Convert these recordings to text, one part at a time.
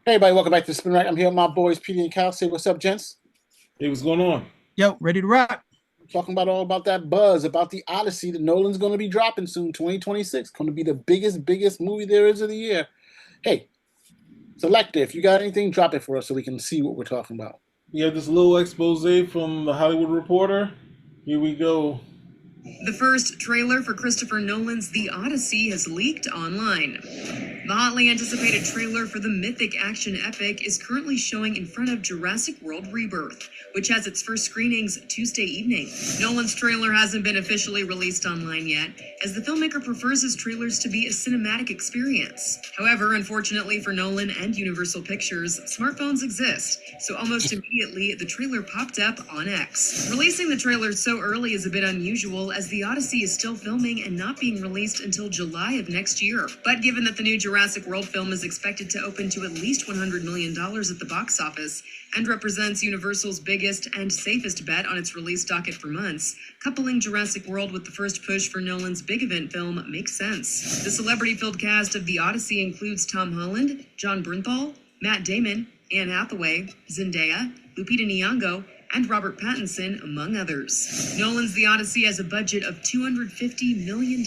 Hey, everybody, welcome back to Spin Rack. I'm here with my boys, Petey and Cal. Say what's up, gents. Hey, what's going on? Yo, ready to rock. We're talking about all about that buzz, about the Odyssey that Nolan's going to be dropping soon, 2026. Going to be the biggest movie there is of the year. Hey, Selector, if you got anything, drop it for us so we can see what we're talking about. We have this little expose from the Hollywood Reporter. Here we go. The first trailer for Christopher Nolan's The Odyssey has leaked online. The hotly anticipated trailer for the mythic action epic is currently showing in front of Jurassic World Rebirth, which has its first screenings Tuesday evening. Nolan's trailer hasn't been officially released online yet, as the filmmaker prefers his trailers to be a cinematic experience. However, unfortunately for Nolan and Universal Pictures, smartphones exist, so almost immediately the trailer popped up on X. Releasing the trailer so early is a bit unusual, as The Odyssey is still filming and not being released until July of next year. But given that the new Jurassic World film is expected to open to at least $100 million at the box office and represents Universal's biggest and safest bet on its release docket for months, coupling Jurassic World with the first push for Nolan's big event film makes sense. The celebrity-filled cast of The Odyssey includes Tom Holland, Jon Bernthal, Matt Damon, Anne Hathaway, Zendaya, Lupita Nyong'o, and Robert Pattinson, among others. Nolan's The Odyssey has a budget of $250 million,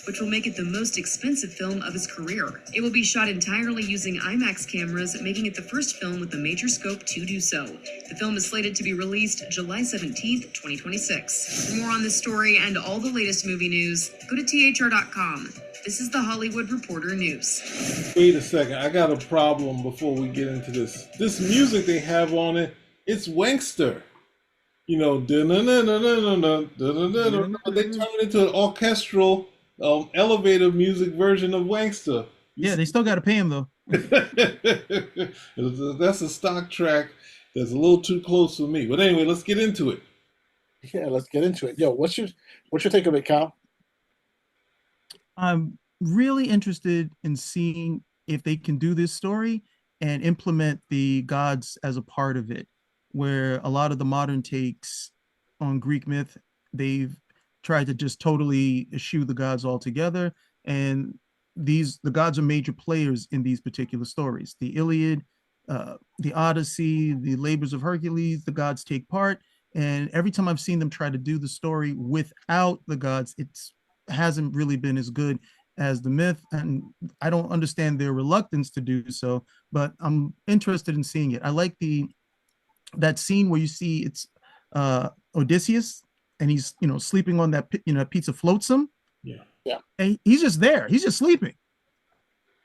which will make it the most expensive film of his career. It will be shot entirely using IMAX cameras, making it the first film with a major scope to do so. The film is slated to be released July 17th, 2026. For more on this story and all the latest movie news, go to thr.com. This is the Hollywood Reporter News. Wait a second, I got a problem before we get into this. This music they have on it, it's Wankster. You know, they turn it into an orchestral elevator music version of Wankster. Yeah, they still got to pay him though. That's a stock track that's a little too close for me. But anyway, let's get into it. Yeah, let's get into it. Yo, what's your take of it, Cal? I'm really interested in seeing if they can do this story and implement the gods as a part of it, where a lot of the modern takes on Greek myth, they've tried to just totally eschew the gods altogether. And the gods are major players in these particular stories. The Iliad, the Odyssey, the Labors of Hercules, the gods take part. And every time I've seen them try to do the story without the gods, it hasn't really been as good as the myth. And I don't understand their reluctance to do so, but I'm interested in seeing it. I like that scene where you see it's Odysseus and he's sleeping on that pizza floats him. Yeah. Yeah. And he's just there. He's just sleeping.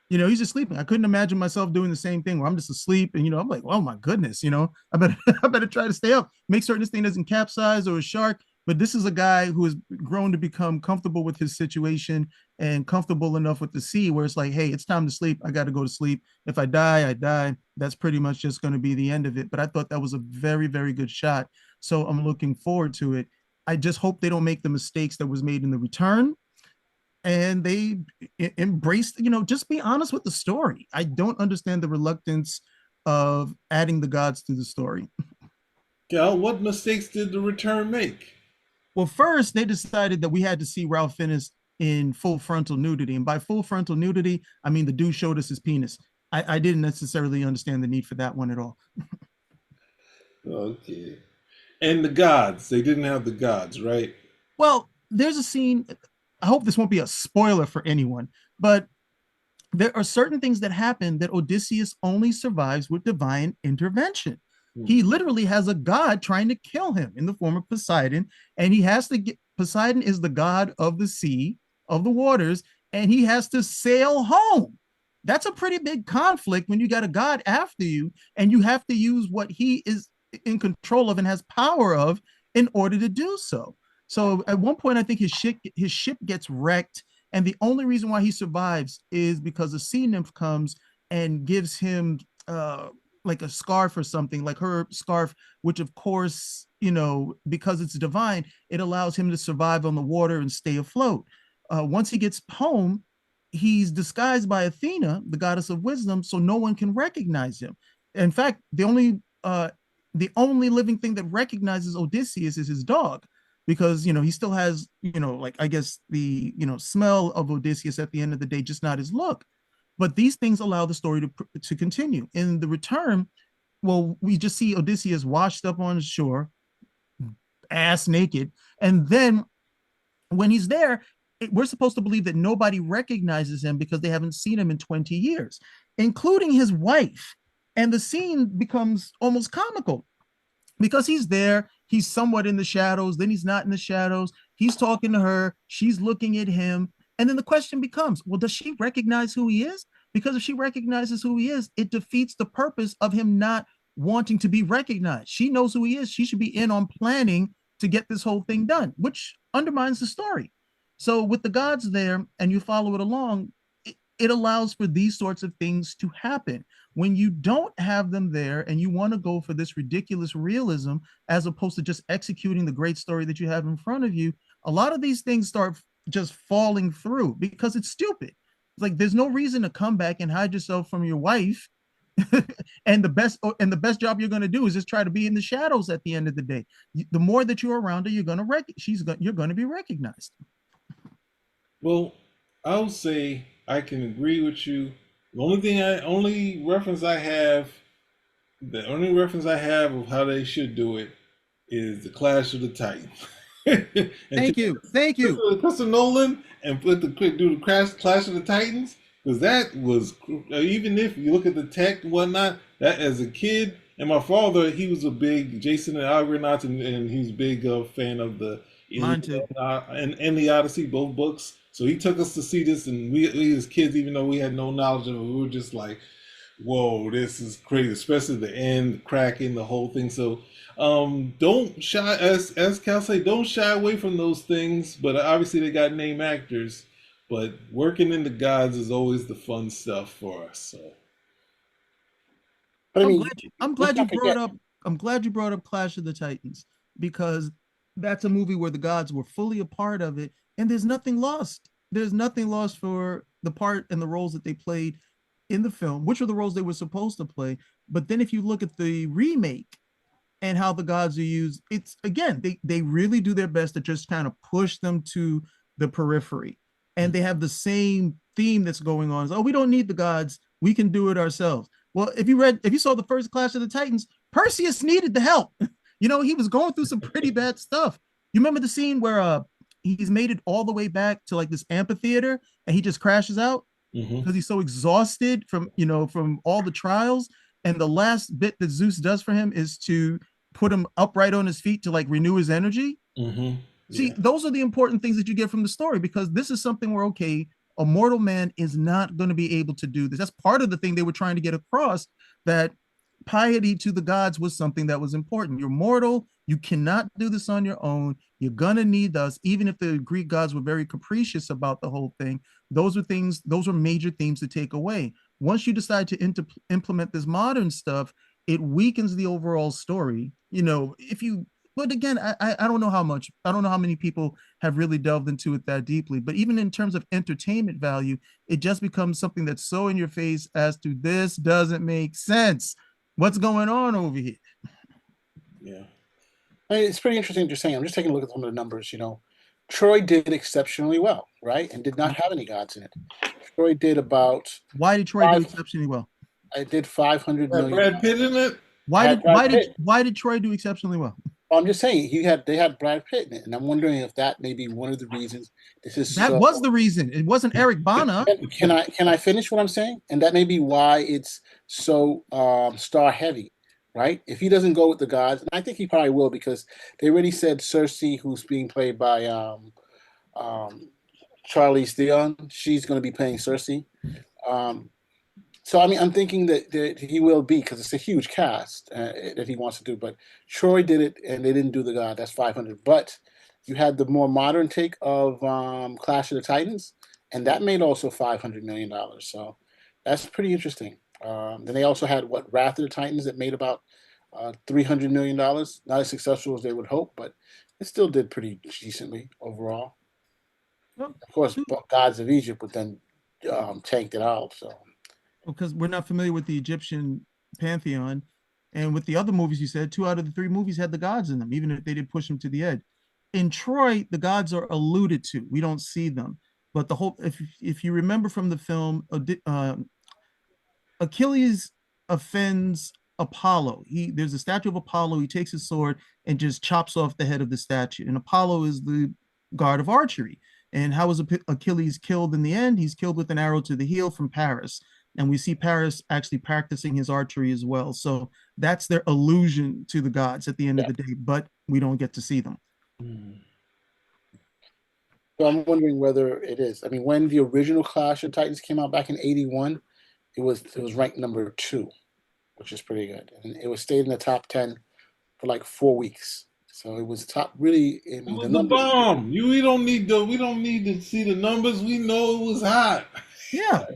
He's just sleeping. I couldn't imagine myself doing the same thing where I'm just asleep and I'm like, oh my goodness, I better I better try to stay up, make certain this thing doesn't capsize or a shark. But this is a guy who has grown to become comfortable with his situation and comfortable enough with the sea where it's like, hey, it's time to sleep. I got to go to sleep. If I die, I die. That's pretty much just going to be the end of it. But I thought that was a very, very good shot. So I'm looking forward to it. I just hope they don't make the mistakes that was made in The Return and they embrace, just be honest with the story. I don't understand the reluctance of adding the gods to the story. Gal, what mistakes did The Return make? Well, first they decided that we had to see Ralph Fiennes in full frontal nudity, and by full frontal nudity, I mean the dude showed us his penis. I didn't necessarily understand the need for that one at all. Okay. And the gods, they didn't have the gods, right? Well, there's a scene. I hope this won't be a spoiler for anyone, but there are certain things that happen that Odysseus only survives with divine intervention. He literally has a god trying to kill him in the form of Poseidon, and he has to get Poseidon is the god of the sea, of the waters, and he has to sail home. That's a pretty big conflict when you got a god after you, and you have to use what he is in control of and has power of in order to do so. So at one point, I think his ship gets wrecked, and the only reason why he survives is because a sea nymph comes and gives him like a scarf or something, like her scarf, which of course, because it's divine, it allows him to survive on the water and stay afloat. Once he gets home, he's disguised by Athena, the goddess of wisdom, so no one can recognize him. In fact, the only living thing that recognizes Odysseus is his dog, because he still has like I guess the smell of Odysseus at the end of the day, just not his look. But these things allow the story to continue. In the return, well, we just see Odysseus washed up on the shore, ass naked, and then when he's there, we're supposed to believe that nobody recognizes him because they haven't seen him in 20 years, including his wife. And the scene becomes almost comical because he's there, he's somewhat in the shadows, then he's not in the shadows, he's talking to her, she's looking at him. And then the question becomes, well, does she recognize who he is? Because if she recognizes who he is, it defeats the purpose of him not wanting to be recognized. She knows who he is. She should be in on planning to get this whole thing done, which undermines the story. So with the gods there and you follow it along, it allows for these sorts of things to happen. When you don't have them there and you want to go for this ridiculous realism as opposed to just executing the great story that you have in front of you, a lot of these things start just falling through because it's stupid. It's like there's no reason to come back and hide yourself from your wife. and the best job you're going to do is just try to be in the shadows at the end of the day. The more that you're around her, you're going to be recognized. Well, I'll say I can agree with you. The only reference I have of how they should do it is the Clash of the Titans. Thank you. Christopher Nolan and do the Clash of the Titans, because that was, even if you look at the tech and whatnot, that as a kid, and my father, he was a big Jason and Argonauts, and he was a big fan of the and the Odyssey, both books. So he took us to see this, and we as kids, even though we had no knowledge of it, we were just like, whoa, this is crazy, especially the end, cracking, the whole thing. So don't shy, as Cal say, don't shy away from those things, but obviously they got name actors, but working in the gods is always the fun stuff for us. So. But I mean, I'm glad you brought up Clash of the Titans, because that's a movie where the gods were fully a part of it, and there's nothing lost. There's nothing lost for the part and the roles that they played in the film, which are the roles they were supposed to play. But then if you look at the remake and how the gods are used, it's again, they really do their best to just kind of push them to the periphery. And they have the same theme that's going on. Oh, we don't need the gods. We can do it ourselves. Well, if you saw the first Clash of the Titans, Perseus needed the help. He was going through some pretty bad stuff. You remember the scene where he's made it all the way back to like this amphitheater and he just crashes out because he's so exhausted from all the trials. And the last bit that Zeus does for him is to put him upright on his feet to like renew his energy. See, those are the important things that you get from the story, because this is something where, okay, a mortal man is not going to be able to do this. That's part of the thing they were trying to get across, that piety to the gods was something that was important. You're mortal. You cannot do this on your own. You're going to need us. Even if the Greek gods were very capricious about the whole thing, those are major themes to take away. Once you decide to implement this modern stuff, it weakens the overall story. But again, I don't know how many people have really delved into it that deeply. But even in terms of entertainment value, it just becomes something that's so in your face as to, this doesn't make sense. What's going on over here? Yeah. It's pretty interesting what you're saying. I'm just taking a look at some of the numbers. Troy did exceptionally well, right? And did not have any gods in it. Troy did about... Why did Troy do exceptionally well? I did 500 million. Brad Pitt in it? Why did Troy do exceptionally well? I'm just saying they had Brad Pitt in it, and I'm wondering if that may be one of the reasons was the reason. It wasn't Eric Bana. Can I finish what I'm saying? And that may be why it's so star heavy, right? If he doesn't go with the gods, and I think he probably will, because they already said Cersei, who's being played by Charlize Theron, she's going to be playing Cersei. So, I mean, I'm thinking that he will be, because it's a huge cast that he wants to do. But Troy did it, and they didn't do the God. That's 500. But you had the more modern take of Clash of the Titans, and that made also $500 million. So that's pretty interesting. Then they also had, Wrath of the Titans, that made about $300 million. Not as successful as they would hope, but it still did pretty decently overall. Well, of course, Gods of Egypt would then tanked it out, so... Because we're not familiar with the Egyptian pantheon. And with the other movies you said, 2 out of the 3 movies had the gods in them, even if they did push them to the edge. In Troy, the gods are alluded to. We don't see them. But if you remember from the film, Achilles offends Apollo. There's a statue of Apollo. He takes his sword and just chops off the head of the statue. And Apollo is the god of archery. And how was Achilles killed in the end? He's killed with an arrow to the heel from Paris. And we see Paris actually practicing his archery as well. So that's their allusion to the gods at the end of the day, but we don't get to see them. So I'm wondering whether it is. I mean, when the original Clash of Titans came out back in '81, it was ranked number 2, which is pretty good, and it was stayed in the top 10 for like 4 weeks. So it was top really. I It mean, was the the numbers. bomb. We don't need to see the numbers. We know it was hot. Yeah.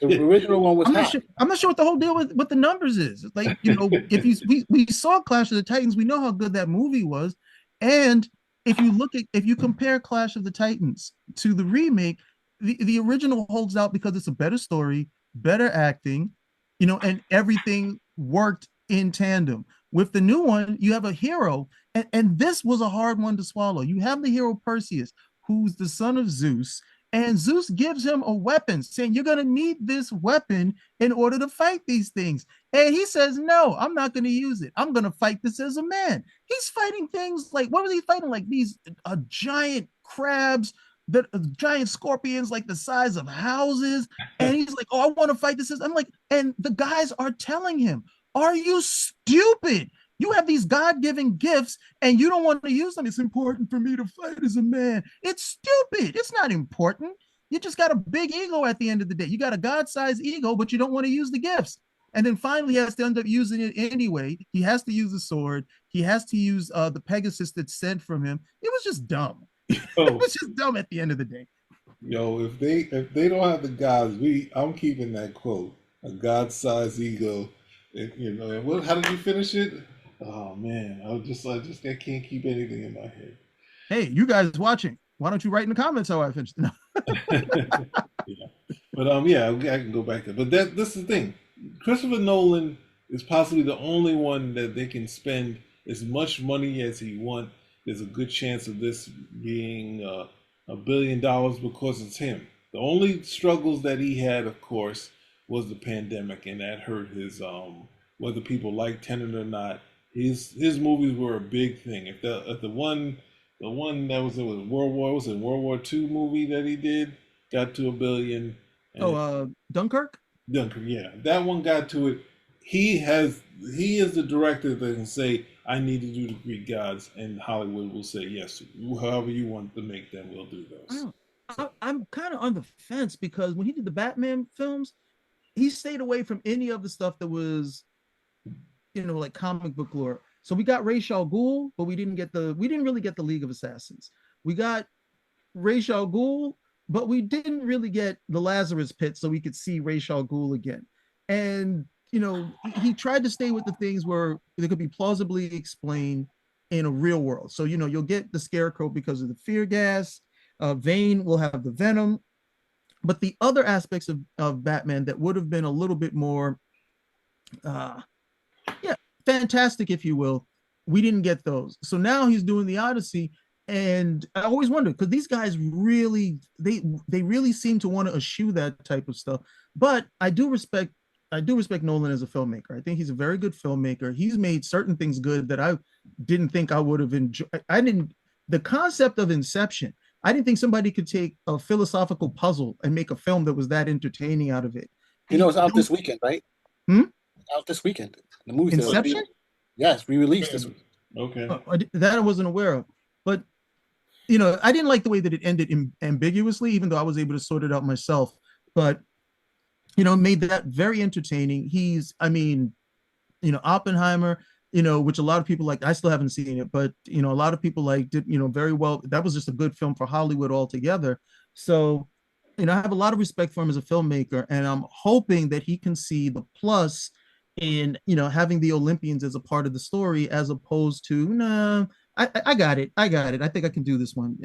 The original one was I'm not hot. sure. I'm not sure what the whole deal with the numbers is. It's like, if we saw Clash of the Titans, we know how good that movie was, and if you compare Clash of the Titans to the remake, the original holds out because it's a better story, better acting, and everything worked in tandem. With the new one, you have a hero, and this was a hard one to swallow. You have the hero Perseus, who's the son of Zeus, and Zeus gives him a weapon, saying, "You're going to need this weapon in order to fight these things." And he says, "No, I'm not going to use it. I'm going to fight this as a man." He's fighting things like, what was he fighting? Like these giant crabs, that giant scorpions, like the size of houses. And he's like, "Oh, I want to fight this." I'm like, and the guys are telling him, "Are you stupid? You have these God-given gifts and you don't want to use them. It's important for me to fight as a man." It's stupid. It's not important. You just got a big ego at the end of the day. You got a God-sized ego, but you don't want to use the gifts. And then finally, he has to end up using it anyway. He has to use the sword. He has to use the Pegasus that's sent from him. It was just dumb. It was just dumb at the end of the day. Yo, if they don't have the gods, I'm keeping that quote. A God-sized ego. And how did you finish it? Oh man, I can't keep anything in my head. Hey, you guys watching? Why don't you write in the comments how I finished? No. Yeah, but yeah, I can go back there. But that's the thing. Christopher Nolan is possibly the only one that they can spend as much money as he wants. There's a good chance of this being $1 billion because it's him. The only struggles that he had, of course, was the pandemic, and that hurt his whether people like Tenet or not. His movies were a big thing. If the one that was World War II movie that he did got to $1 billion. Dunkirk. Dunkirk, yeah, that one got to it. He is the director that can say, "I need to do the Greek gods," and Hollywood will say, "Yes, however you want to make them, we'll do those." I'm kind of on the fence because when he did the Batman films, he stayed away from any of the stuff that was, like comic book lore. So we got Ra's al Ghul, but we didn't really get the League of Assassins. We got Ra's al Ghul, but we didn't really get the Lazarus Pit, so we could see Ra's al Ghul again. And he tried to stay with the things where they could be plausibly explained in a real world. So you'll get the Scarecrow because of the fear gas. Vane will have the venom, but the other aspects of Batman that would have been a little bit more fantastic, if you will, we didn't get those. So now he's doing the Odyssey, and I always wonder, because these guys really they really seem to want to eschew that type of stuff. But I do respect Nolan as a filmmaker. I think he's a very good filmmaker. He's made certain things good that I didn't think I would have enjoyed. The concept of Inception, I didn't think somebody could take a philosophical puzzle and make a film that was that entertaining out of it. It's out this weekend, right? Out this weekend. The movie Inception? Yes, re-released this week. Okay. That I wasn't aware of. But I didn't like the way that it ended ambiguously, even though I was able to sort it out myself. But made that very entertaining. Oppenheimer, which a lot of people like. I still haven't seen it, but a lot of people did very well. That was just a good film for Hollywood altogether. So I have a lot of respect for him as a filmmaker, and I'm hoping that he can see the plus in having the Olympians as a part of the story, as opposed to nah. I got it. I think I can do this one.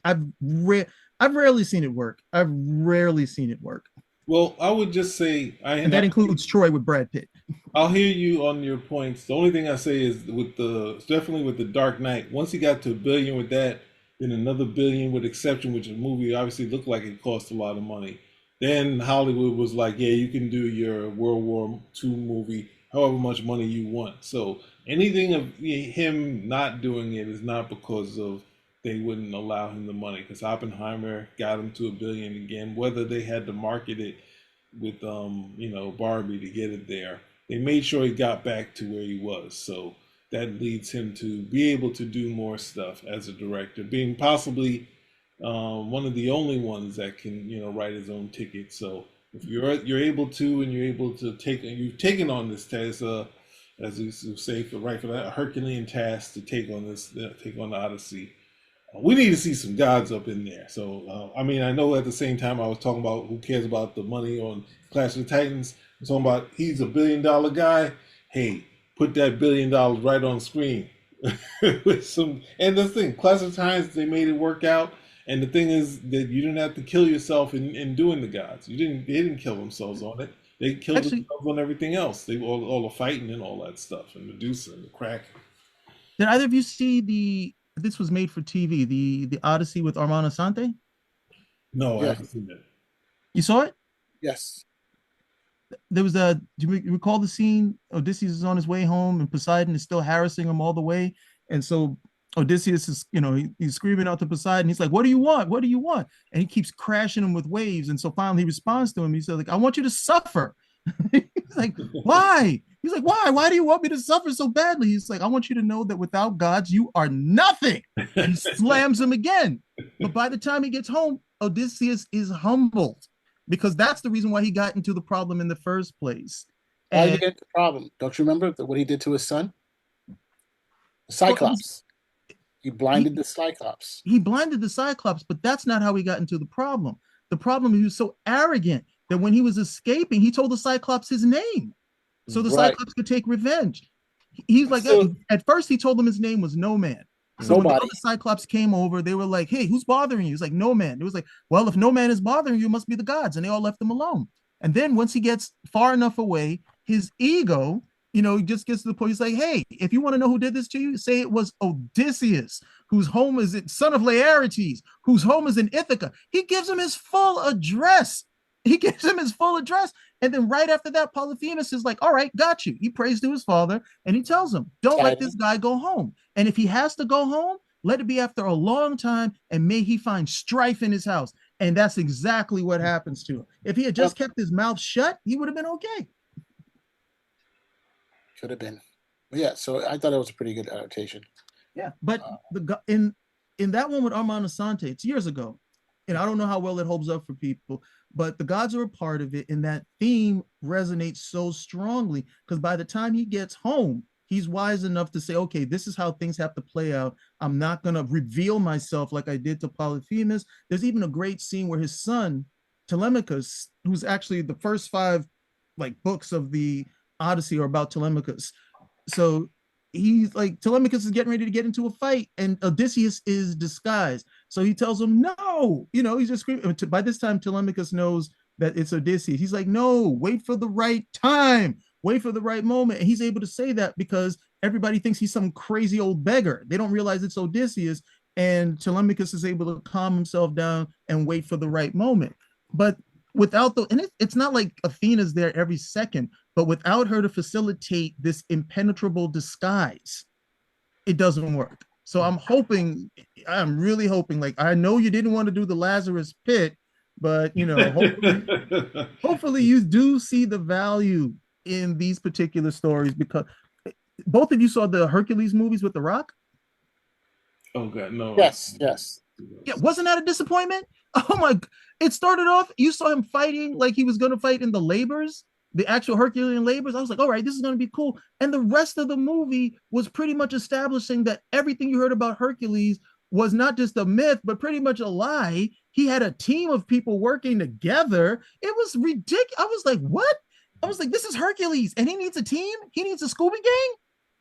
I've rarely seen it work. Well, I would just say, and that includes Troy with Brad Pitt. I'll hear you on your points. The only thing I say is definitely with the Dark Knight. Once he got to $1 billion with that, then another $1 billion with Inception, which the movie obviously looked like it cost a lot of money. Then Hollywood was like, yeah, you can do your World War II movie however much money you want. So anything of him not doing it is not because of they wouldn't allow him the money, because Oppenheimer got him to $1 billion again. Whether they had to market it with Barbie to get it there, they made sure he got back to where he was. So that leads him to be able to do more stuff as a director, being possibly one of the only ones that can write his own ticket. So if you're able to, and you're able to you've taken on this task, as you say, for that Herculean task to take on the Odyssey. We need to see some gods up in there. So I mean, I know at the same time I was talking about who cares about the money on Clash of the Titans. I'm talking about he's $1 billion guy. Hey, put that $1 billion right on screen with some. And the thing, Clash of the Titans, they made it work out. And the thing is that you didn't have to kill yourself in doing the gods. They didn't kill themselves on it. They killed themselves on everything else. They all the fighting and all that stuff, and Medusa and the Kraken. Did either of you see this was made for TV, the Odyssey with Armand Assante? No, I haven't seen it. You saw it? Yes. There was do you recall the scene? Odysseus is on his way home and Poseidon is still harassing him all the way. And so Odysseus is, he's screaming out to Poseidon. He's like, what do you want? What do you want? And he keeps crashing him with waves. And so finally he responds to him. He said, like, I want you to suffer. He's like, why? He's like, why? Why do you want me to suffer so badly? He's like, I want you to know that without gods, you are nothing. And he slams him again. But by the time he gets home, Odysseus is humbled, because that's the reason why he got into the problem in the first place. Why did he get the problem? Don't you remember what he did to his son? The Cyclops. He blinded the Cyclops. He blinded the Cyclops, but that's not how he got into the problem. The problem is he was so arrogant that when he was escaping, he told the Cyclops his name, so the Cyclops could take revenge. He's like, at first he told them his name was No Man. So when the other Cyclops came over, they were like, hey, who's bothering you? He's like, No Man. It was like, well, if no man is bothering you, it must be the gods. And they all left him alone. And then once he gets far enough away, his ego, he just gets to the point. He's like, hey, if you want to know who did this to you, say it was Odysseus, whose home is son of Laertes, whose home is in Ithaca. He gives him his full address. And then right after that, Polyphemus is like, all right, got you. He prays to his father and he tells him, don't let this guy go home. And if he has to go home, let it be after a long time, and may he find strife in his house. And that's exactly what happens to him. If he had just kept his mouth shut, he would have been okay. Could have been. But yeah, so I thought it was a pretty good adaptation. Yeah, but in that one with Armand Assante, it's years ago, and I don't know how well it holds up for people, but the gods are a part of it, and that theme resonates so strongly because by the time he gets home, he's wise enough to say, okay, this is how things have to play out. I'm not going to reveal myself like I did to Polyphemus. There's even a great scene where his son, Telemachus, who's actually the first 5 books of the Odyssey are about Telemachus. So he's like, Telemachus is getting ready to get into a fight, and Odysseus is disguised. So he tells him, no, he's just screaming. By this time, Telemachus knows that it's Odysseus. He's like, no, wait for the right time, wait for the right moment. And he's able to say that because everybody thinks he's some crazy old beggar. They don't realize it's Odysseus. And Telemachus is able to calm himself down and wait for the right moment. But without it's not like Athena's there every second, but without her to facilitate this impenetrable disguise, it doesn't work. So I'm really hoping, I know you didn't want to do the Lazarus pit, but hopefully you do see the value in these particular stories, because both of you saw the Hercules movies with The Rock. Oh God, no. Yes. Yeah, wasn't that a disappointment? Oh my! It started off, you saw him fighting like he was going to fight in the labors, the actual Herculean labors. I was like, all right, this is going to be cool. And the rest of the movie was pretty much establishing that everything you heard about Hercules was not just a myth, but pretty much a lie. He had a team of people working together. It was ridiculous. I was like, what? I was like, this is Hercules, and he needs a team? He needs a scuba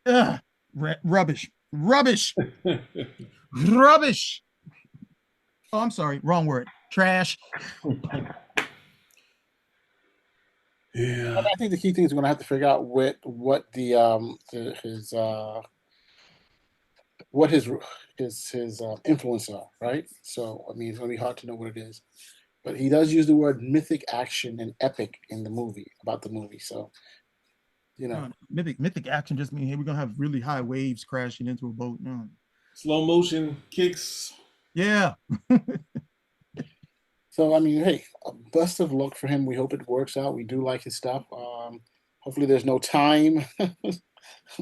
gang? Ugh, rubbish. Oh, I'm sorry, wrong word. Trash. Yeah. I think the key thing is we're gonna have to figure out what his influence are, right? So I mean, it's gonna be hard to know what it is. but he does use the word mythic action and epic in the movie about the movie. So, Mythic action just mean, hey, we're gonna have really high waves crashing into a boat. No. Slow motion kicks. Yeah. So I mean, hey, best of luck for him. We hope it works out. We do like his stuff. Hopefully, there's no time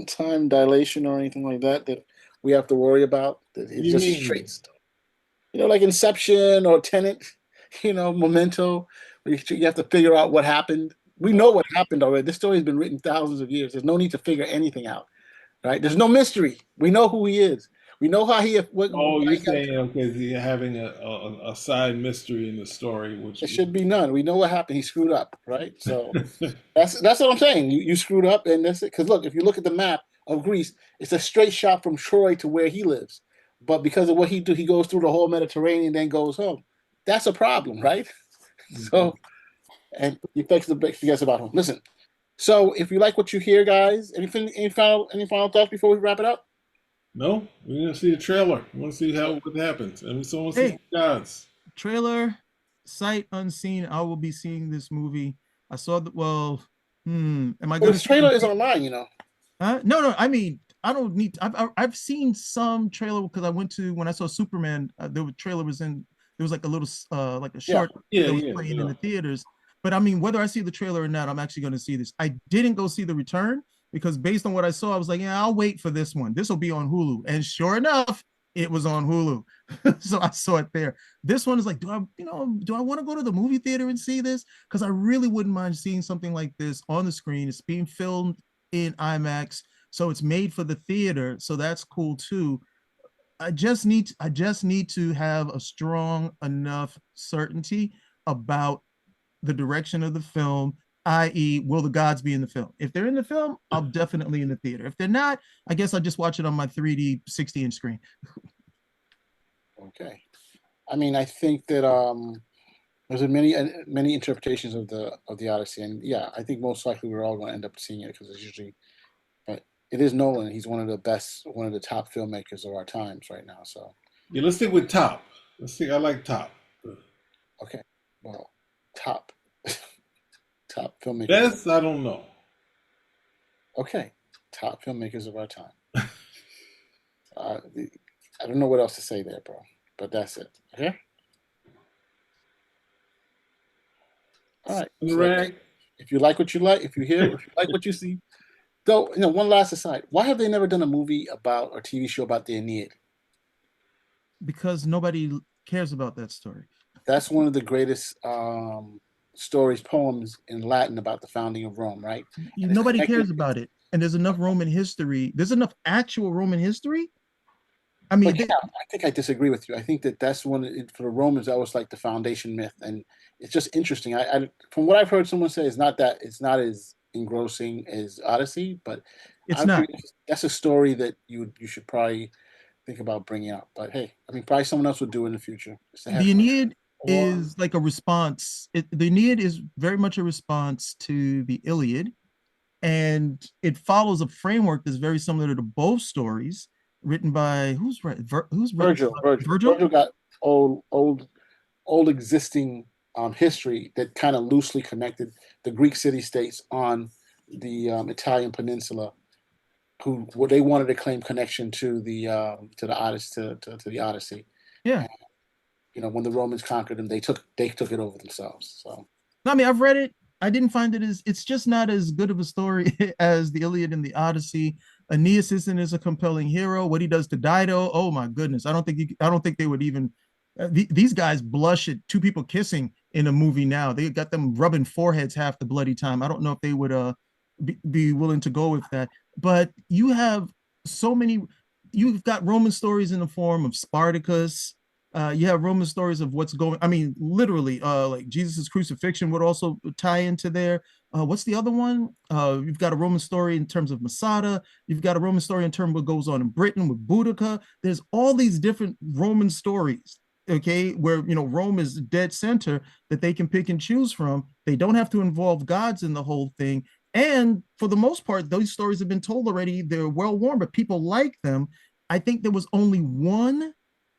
time dilation or anything like that that we have to worry about. That it's just straight stuff. Like Inception or Tenet. Memento. You have to figure out what happened. We know what happened already. This story has been written thousands of years. There's no need to figure anything out, right? There's no mystery. We know who he is. We know how he. You're saying because he's having a side mystery in the story, which there should be none. We know what happened. He screwed up, right? So that's what I'm saying. You screwed up, and that's it. Because look, if you look at the map of Greece, it's a straight shot from Troy to where he lives. But because of what he goes through the whole Mediterranean, then goes home. That's a problem, right? So, and he fix forgets about him. Listen. So if you like what you hear, guys, any final thoughts before we wrap it up? No, we're gonna see the trailer. We want to see what happens, and we still want to see gods. Trailer, sight unseen. I will be seeing this movie. I saw that. Well, am I going to? The trailer is online, No. I mean, I don't need. I've seen some trailer because I went to when I saw Superman. The trailer was in. There was like a little, like a short that was playing in the theaters. But I mean, whether I see the trailer or not, I'm actually going to see this. I didn't go see The Return because based on what I saw, I was like, yeah, I'll wait for this one. This will be on Hulu. And sure enough, it was on Hulu. So I saw it there. This one is like, do I want to go to the movie theater and see this? Because I really wouldn't mind seeing something like this on the screen. It's being filmed in IMAX, so it's made for the theater. So that's cool too. I just need to have a strong enough certainty about the direction of the film, i.e., will the gods be in the film? If they're in the film, I'll definitely in the theater. If they're not, I guess I'll just watch it on my 3D 60-inch screen. Okay. I mean, I think that there's many interpretations of the Odyssey, and yeah, I think most likely we're all going to end up seeing it because it's usually, but it is Nolan. He's one of the top filmmakers of our times right now. So yeah, let's stick with top. I like top. Okay, well, top filmmakers. Best, I don't know. Okay, top filmmakers of our time. I don't know what else to say there, bro. But that's it. Okay. All right. So if you like what you like, if you like what you see, though, one last aside. Why have they never done a movie about or TV show about the Aeneid? Because nobody cares about that story. That's one of the greatest poems in Latin about the founding of Rome, right? Nobody cares about it. And there's enough Roman history. There's enough actual Roman history. I mean, I think I disagree with you. I think that's for the Romans, that was like the foundation myth. And it's just interesting. I from what I've heard someone say, it's not as engrossing as Odyssey, but it's not. That's a story that you should probably think about bringing up. But hey, I mean, probably someone else would do it in the future. The Aeneid is like a response. The Aeneid is very much a response to the Iliad, and it follows a framework that's very similar to both stories written by Virgil. Virgil got old existing history that kind of loosely connected the Greek city-states on the Italian peninsula, who they wanted to claim connection to the Odyssey. Yeah. And, when the Romans conquered them, they took it over themselves. So I mean, I've read it. I didn't find it's just not as good of a story as the Iliad and the Odyssey. Aeneas isn't as a compelling hero. What he does to Dido, oh my goodness! I don't think they would even. These guys blush at two people kissing in a movie now. They got them rubbing foreheads half the bloody time. I don't know if they would be willing to go with that. But you have so many. You've got Roman stories in the form of Spartacus. You have Roman stories of what's going. I mean, literally, like Jesus' crucifixion would also tie into there. What's the other one? You've got a Roman story in terms of Masada. You've got a Roman story in terms of what goes on in Britain with Boudica. There's all these different Roman stories, okay, where Rome is dead center that they can pick and choose from. They don't have to involve gods in the whole thing. And for the most part, those stories have been told already. They're well worn, but people like them. I think there was only one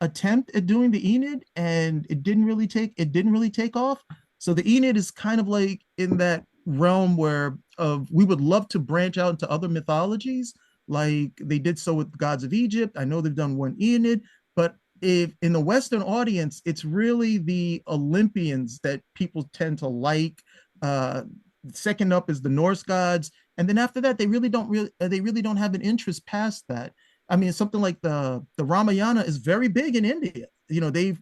attempt at doing the Enid, and it didn't really take off. So the Enid is kind of like in that realm where we would love to branch out into other mythologies, like they did so with the gods of Egypt. I know they've done one Enid, but if in the Western audience, it's really the Olympians that people tend to like. Second up is the Norse gods, and then after that, they really don't have an interest past that. I mean, something like the Ramayana is very big in India. You know, they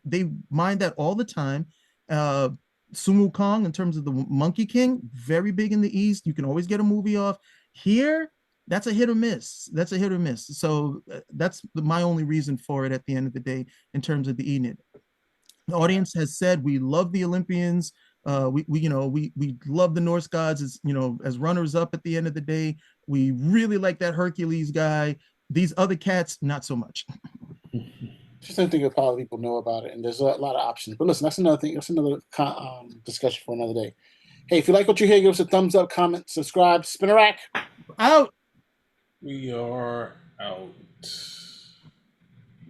mind that all the time. Sun Wukong, in terms of the Monkey King, very big in the East. You can always get a movie off. Here, that's a hit or miss. That's a hit or miss. So that's my only reason for it at the end of the day in terms of the Enid. The audience has said we love the Olympians. We love the Norse gods as as runners up at the end of the day. We really like that Hercules guy. These other cats, not so much. Just don't think a lot of people know about it, and there's a lot of options. But listen, that's another thing. That's another discussion for another day. Hey, if you like what you hear, give us a thumbs up, comment, subscribe. Spin a rack. Out. We are out.